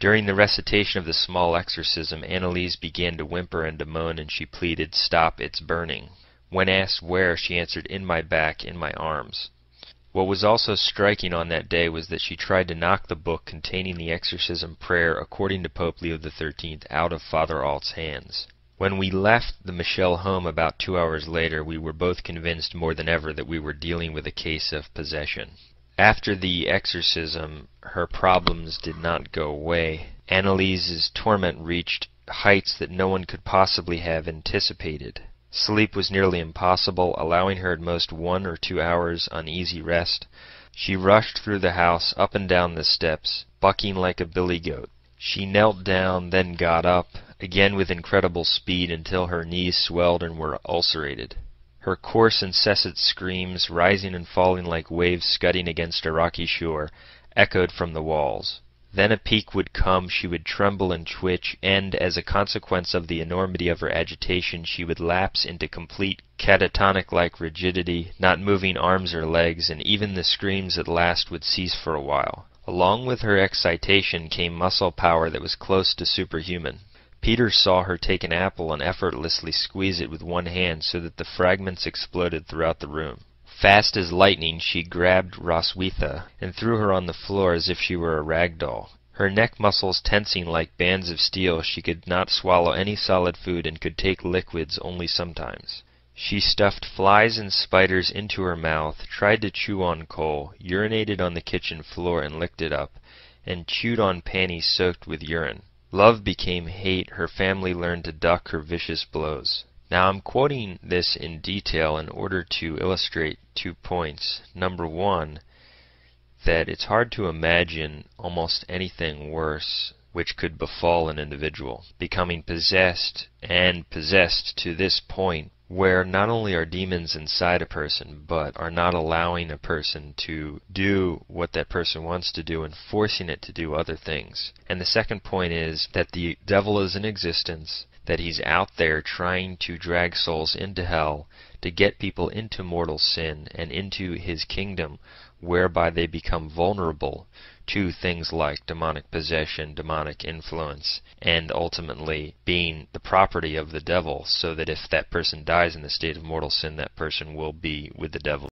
During the recitation of the small exorcism, Anneliese began to whimper and to moan, and she pleaded, "Stop, it's burning." When asked where, she answered, "In my back, in my arms." What was also striking on that day was that she tried to knock the book containing the exorcism prayer according to Pope Leo XIII out of Father Alt's hands. When we left the Michel home about 2 hours later, we were both convinced more than ever that we were dealing with a case of possession. After the exorcism, her problems did not go away. Anneliese's torment reached heights that no one could possibly have anticipated. Sleep was nearly impossible, allowing her at most 1 or 2 hours uneasy rest. She rushed through the house, up and down the steps, bucking like a billy goat. She knelt down, then got up, again with incredible speed, until her knees swelled and were ulcerated. Her coarse, incessant screams, rising and falling like waves scudding against a rocky shore, echoed from the walls. Then a peak would come, she would tremble and twitch, and, as a consequence of the enormity of her agitation, she would lapse into complete catatonic-like rigidity, not moving arms or legs, and even the screams at last would cease for a while. Along with her excitation came muscle power that was close to superhuman. Peter saw her take an apple and effortlessly squeeze it with one hand so that the fragments exploded throughout the room. Fast as lightning she grabbed Roswitha and threw her on the floor as if she were a rag doll. Her neck muscles tensing like bands of steel, she could not swallow any solid food and could take liquids only sometimes. She stuffed flies and spiders into her mouth, tried to chew on coal, urinated on the kitchen floor and licked it up, and chewed on panties soaked with urine. Love became hate, her family learned to duck her vicious blows. Now I'm quoting this in detail in order to illustrate 2 points. Number one, that it's hard to imagine almost anything worse which could befall an individual. Becoming possessed, and possessed to this point, where not only are demons inside a person, but are not allowing a person to do what that person wants to do and forcing it to do other things. And the second point is that the devil is in existence, that he's out there trying to drag souls into hell, to get people into mortal sin and into his kingdom, whereby they become vulnerable to things like demonic possession, demonic influence, and ultimately being the property of the devil, so that if that person dies in the state of mortal sin, that person will be with the devil.